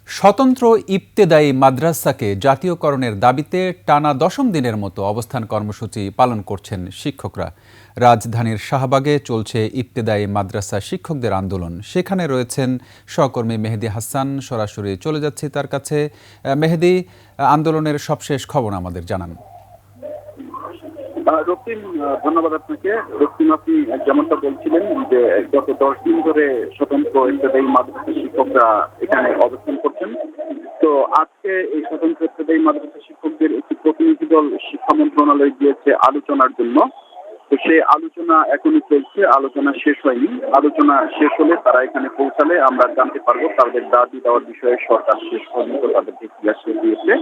স্বতন্ত্র ইবতেদায়ী মাদ্রাসাকে জাতীয়করণের দাবিতে টানা 10ম দিনের মতো অবস্থান কর্মসূচি পালন করছেন শিক্ষকরা। রাজধানীর শাহবাগে চলছে ইবতেদায়ী মাদ্রাসা শিক্ষকদের আন্দোলন। সেখানে রয়েছেন সহকর্মী মেহেদী হাসান। সরাসরি চলে যাচ্ছি তার কাছে। মেহেদী, আন্দোলনের সবশেষ খবর আমাদের জানান। রক্তিম, ধন্যবাদ আপনাকে। রক্তিম, আপনি যেমনটা বলছিলেন যে গত 10 দিন ধরে স্বতন্ত্র ইবতেদায়ী মাদ্রাসা শিক্ষকরা এখানে অবস্থান করছেন। তো আজকে এই স্বতন্ত্র ইবতেদায়ী মাদ্রাসা শিক্ষকদের একটি প্রতিনিধি দল শিক্ষা মন্ত্রণালয় গিয়েছে আলোচনার জন্য। তো সেই আলোচনা এখনই চলছে, আলোচনা শেষ হয়নি। আলোচনা শেষ হলে তারা এখানে পৌঁছালে আমরা জানতে পারবো তাদের দাবি দেওয়ার বিষয়ে সরকার শেষ পর্যন্ত তাদেরকে কি আসলে দিয়েছে।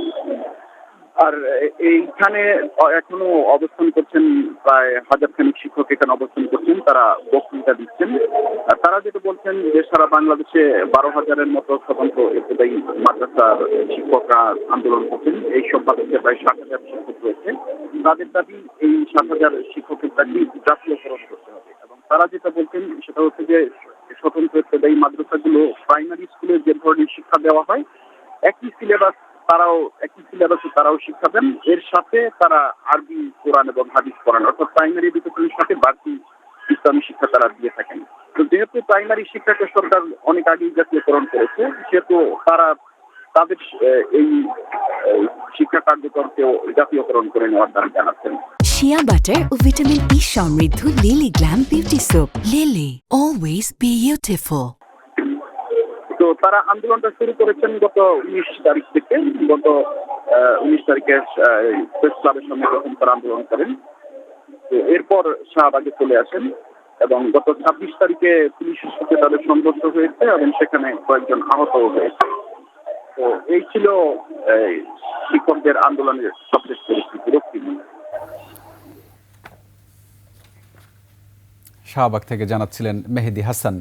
আর এইখানে এখনো অবস্থান করছেন প্রায় 1000 খানিক শিক্ষক এখানে অবস্থান করছেন, তারা বক্তৃতা দিচ্ছেন। আর তারা যেটা বলছেন যে সারা বাংলাদেশে 12,000-এর মতো স্বতন্ত্র ইবতেদায়ী মাদ্রাসার শিক্ষকরা আন্দোলন করছেন। এই সব মাদ্রাসায় প্রায় 60,000 শিক্ষক রয়েছে। তাদের দাবি এই 60,000 শিক্ষকের দাবি জাতীয়করণ করতে হবে। এবং তারা যেটা বলছেন সেটা হচ্ছে যে স্বতন্ত্র ইবতেদায়ী মাদ্রাসাগুলো প্রাইমারি স্কুলে যে ধরনের শিক্ষা দেওয়া হয় একই সিলেবাসে তারাও শিক্ষা দেন। এর সাথে তারা আরবি, কোরআন এবং হাদিস পড়ান, অর্থাৎ প্রাইমারি এডুকেশনের সাথে বাড়তি ইসলামী শিক্ষা তারা দিয়ে থাকেন। তো যেহেতু প্রাইমারি শিক্ষাকে সরকার অনেক আগেই জাতীয়করণ করেছে, সেহেতু তারা তাদের এই শিক্ষা কার্যক্রমকেও জাতীয়করণ করে নেওয়ার দাবি জানাচ্ছেন। শিয়া বাটার ও ভিটামিন ই সমৃদ্ধ lily glam beauty soap. Lily, always beautiful. তো তারা আন্দোলনটা শুরু করেছেন গত 19 তারিখ থেকে। গত 19 তারিখে প্রেস ক্লাবের সামনে প্রথম তারা আন্দোলন করেন। তো এরপর শাহবাগে চলে আসেন এবং গত 26 তারিখে পুলিশের সাথে তাদের সংঘর্ষ হয়েছে এবং সেখানে কয়েকজন আহত হয়েছে। তো এই ছিল শিক্ষকদের আন্দোলনের সবশেষ পরিস্থিতি। শাহবাগ থেকে জানাচ্ছিলেন মেহেদী হাসান।